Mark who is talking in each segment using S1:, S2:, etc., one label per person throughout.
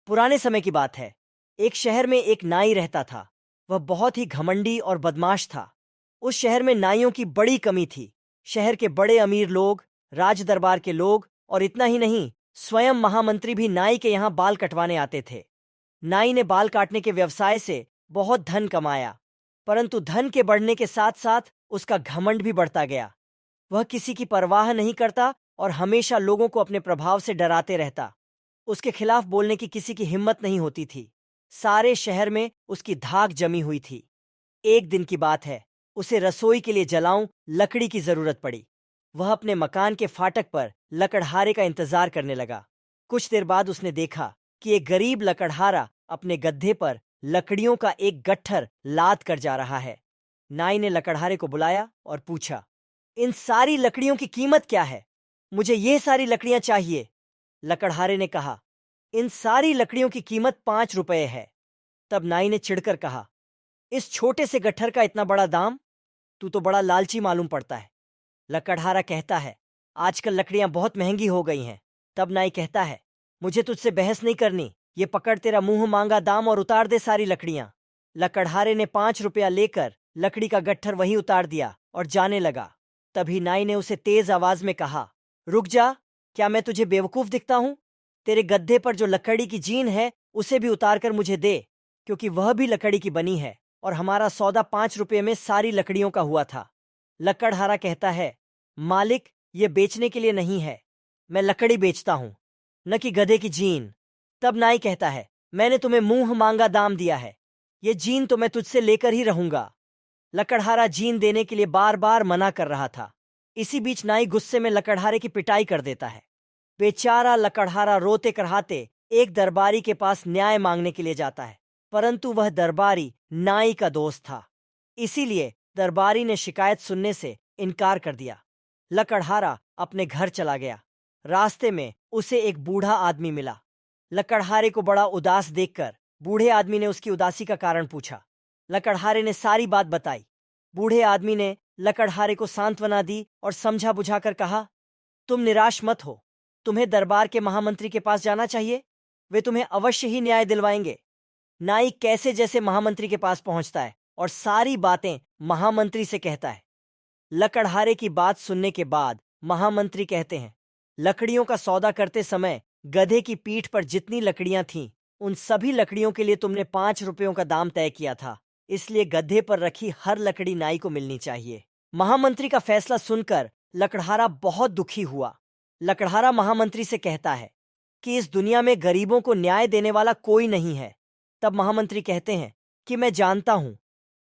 S1: पुराने समय की बात है। एक शहर में एक नाई रहता था। वह बहुत ही घमंडी और बदमाश था। उस शहर में नाइयों की बड़ी कमी थी। शहर के बड़े अमीर लोग, राज दरबार के लोग और इतना ही नहीं, स्वयं महामंत्री भी नाई के यहाँ बाल कटवाने आते थे। नाई ने बाल काटने के व्यवसाय से बहुत धन कमाया, परंतु धन के बढ़ने के साथ साथ उसका घमंड भी बढ़ता गया। वह किसी की परवाह नहीं करता और हमेशा लोगों को अपने प्रभाव से डराते रहता। उसके खिलाफ बोलने की किसी की हिम्मत नहीं होती थी। सारे शहर में उसकी धाक जमी हुई थी। एक दिन की बात है, उसे रसोई के लिए जलाऊं लकड़ी की जरूरत पड़ी। वह अपने मकान के फाटक पर लकड़हारे का इंतजार करने लगा। कुछ देर बाद उसने देखा कि एक गरीब लकड़हारा अपने गड्ढे पर लकड़ियों का एक गट्ठर लाद कर जा रहा है। नाई ने लकड़हारे को बुलाया और पूछा, इन सारी लकड़ियों की कीमत क्या है? मुझे ये सारी लकड़ियां चाहिए। लकड़हारे ने कहा, इन सारी लकड़ियों की कीमत 5 रुपए है। तब नाई ने चिढ़कर कहा, इस छोटे से गट्ठर का इतना बड़ा दाम? तू तो बड़ा लालची मालूम पड़ता है। लकड़हारा कहता है, आजकल लकड़ियां बहुत महंगी हो गई हैं। तब नाई कहता है, मुझे तुझसे बहस नहीं करनी, ये पकड़ तेरा मुंह मांगा दाम और उतार दे सारी लकड़ियां। लकड़हारे ने 5 रुपया लेकर लकड़ी का गट्ठर वहीं उतार दिया और जाने लगा। तभी नाई ने उसे तेज आवाज में कहा, रुक जा, क्या मैं तुझे बेवकूफ दिखता हूं? तेरे गद्दे पर जो लकड़ी की जीन है उसे भी उतार कर मुझे दे, क्योंकि वह भी लकड़ी की बनी है और हमारा सौदा 5 रुपये में सारी लकड़ियों का हुआ था। लकड़हारा कहता है, मालिक, ये बेचने के लिए नहीं है, मैं लकड़ी बेचता हूं, न कि गधे की जीन। तब नाई कहता है, मैंने तुम्हें मुंह मांगा दाम दिया है, ये जीन तो मैं तुझसे लेकर ही रहूंगा। लकड़हारा जीन देने के लिए बार बार मना कर रहा था। इसी बीच नाई गुस्से में लकड़हारे की पिटाई कर देता है। बेचारा लकड़हारा रोते कराहते एक दरबारी के पास न्याय मांगने के लिए जाता है, परंतु वह दरबारी नाई का दोस्त था। इसीलिए दरबारी ने शिकायत सुनने से इनकार कर दिया। लकड़हारा अपने घर चला गया। रास्ते में उसे एक बूढ़ा आदमी मिला। लकड़हारे को बड़ा उदास देखकर बूढ़े आदमी ने उसकी उदासी का कारण पूछा। लकड़हारे ने सारी बात बताई। बूढ़े आदमी ने लकड़हारे को सांत्वना दी और समझा बुझाकर कहा, तुम निराश मत हो, तुम्हें दरबार के महामंत्री के पास जाना चाहिए, वे तुम्हें अवश्य ही न्याय दिलवाएंगे। नाई कैसे जैसे महामंत्री के पास पहुंचता है और सारी बातें महामंत्री से कहता है। लकड़हारे की बात सुनने के बाद महामंत्री कहते हैं, लकड़ियों का सौदा करते समय गधे की पीठ पर जितनी लकड़ियां थीं, उन सभी लकड़ियों के लिए तुमने 5 रुपयों का दाम तय किया था, इसलिए गधे पर रखी हर लकड़ी नाई को मिलनी चाहिए। महामंत्री का फैसला सुनकर लकड़हारा बहुत दुखी हुआ। लकड़हारा महामंत्री से कहता है कि इस दुनिया में गरीबों को न्याय देने वाला कोई नहीं है। तब महामंत्री कहते हैं कि मैं जानता हूं,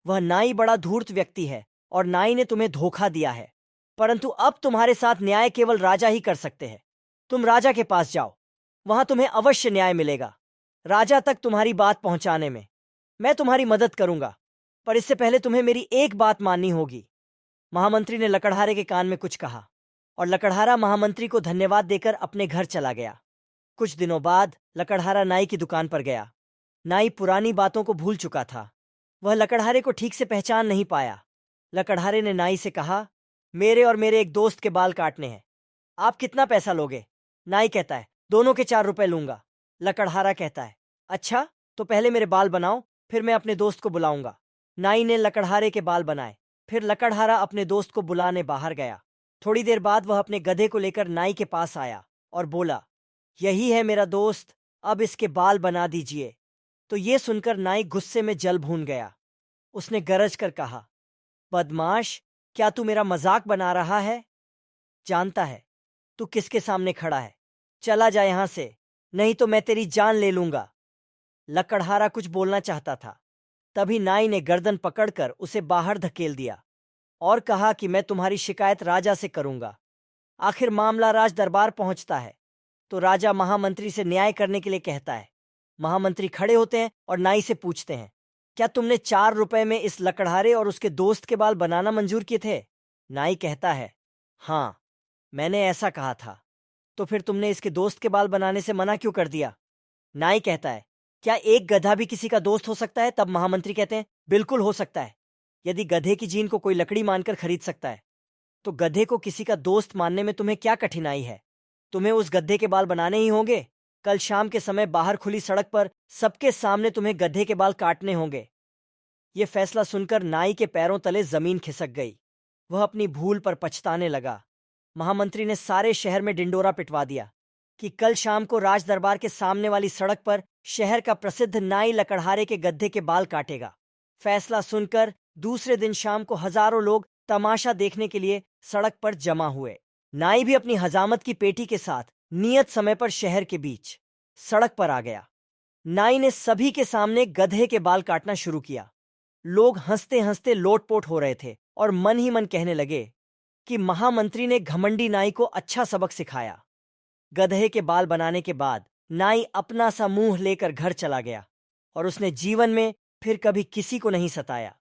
S1: वह नाई बड़ा धूर्त व्यक्ति है और नाई ने तुम्हें धोखा दिया है, परंतु अब तुम्हारे साथ न्याय केवल राजा ही कर सकते हैं। तुम राजा के पास जाओ, वहां तुम्हें अवश्य न्याय मिलेगा। राजा तक तुम्हारी बात पहुंचाने में मैं तुम्हारी मदद करूंगा, पर इससे पहले तुम्हें मेरी एक बात माननी होगी। महामंत्री ने लकड़हारे के कान में कुछ कहा और लकड़हारा महामंत्री को धन्यवाद देकर अपने घर चला गया। कुछ दिनों बाद लकड़हारा नाई की दुकान पर गया। नाई पुरानी बातों को भूल चुका था। वह लकड़हारे को ठीक से पहचान नहीं पाया। लकड़हारे ने नाई से कहा, मेरे और मेरे एक दोस्त के बाल काटने हैं, आप कितना पैसा लोगे? नाई कहता है, दोनों के 4 रुपए लूंगा। लकड़हारा कहता है, अच्छा, तो पहले मेरे बाल बनाओ, फिर मैं अपने दोस्त को बुलाऊंगा। नाई ने लकड़हारे के बाल बनाए। फिर लकड़हारा अपने दोस्त को बुलाने बाहर गया। थोड़ी देर बाद वह अपने गधे को लेकर नाई के पास आया और बोला, यही है मेरा दोस्त, अब इसके बाल बना दीजिए। तो ये सुनकर नाई गुस्से में जल भून गया। उसने गरज कर कहा, बदमाश, क्या तू मेरा मजाक बना रहा है? जानता है तू किसके सामने खड़ा है, चला जा यहां से, नहीं तो मैं तेरी जान ले लूंगा। लकड़हारा कुछ बोलना चाहता था, तभी नाई ने गर्दन पकड़कर उसे बाहर धकेल दिया और कहा कि मैं तुम्हारी शिकायत राजा से करूंगा। आखिर मामला राज दरबार पहुंचता है तो राजा महामंत्री से न्याय करने के लिए कहता है। महामंत्री खड़े होते हैं और नाई से पूछते हैं, क्या तुमने 4 रुपए में इस लकड़हारे और उसके दोस्त के बाल बनाना मंजूर किए थे? नाई कहता है, हाँ, मैंने ऐसा कहा था। तो फिर तुमने इसके दोस्त के बाल बनाने से मना क्यों कर दिया? नाई कहता है, क्या एक गधा भी किसी का दोस्त हो सकता है? तब महामंत्री कहते हैं, बिल्कुल हो सकता है। यदि गधे की जीन को कोई लकड़ी मानकर खरीद सकता है, तो गधे को किसी का दोस्त मानने में तुम्हें क्या कठिनाई है? तुम्हें उस गधे के बाल बनाने ही होंगे। कल शाम के समय बाहर खुली सड़क पर सबके सामने तुम्हें गधे के बाल काटने होंगे। ये फैसला सुनकर नाई के पैरों तले जमीन खिसक गई। वह अपनी भूल पर पछताने लगा। महामंत्री ने सारे शहर में डिंडोरा पिटवा दिया कि कल शाम को राज दरबार के सामने वाली सड़क पर शहर का प्रसिद्ध नाई लकड़हारे के गधे के बाल काटेगा। फैसला सुनकर दूसरे दिन शाम को हजारों लोग तमाशा देखने के लिए सड़क पर जमा हुए। नाई भी अपनी हजामत की पेटी के साथ नियत समय पर शहर के बीच सड़क पर आ गया। नाई ने सभी के सामने गधे के बाल काटना शुरू किया। लोग हंसते हंसते लोटपोट हो रहे थे और मन ही मन कहने लगे कि महामंत्री ने घमंडी नाई को अच्छा सबक सिखाया। गधे के बाल बनाने के बाद नाई अपना सा मुंह लेकर घर चला गया और उसने जीवन में फिर कभी किसी को नहीं सताया।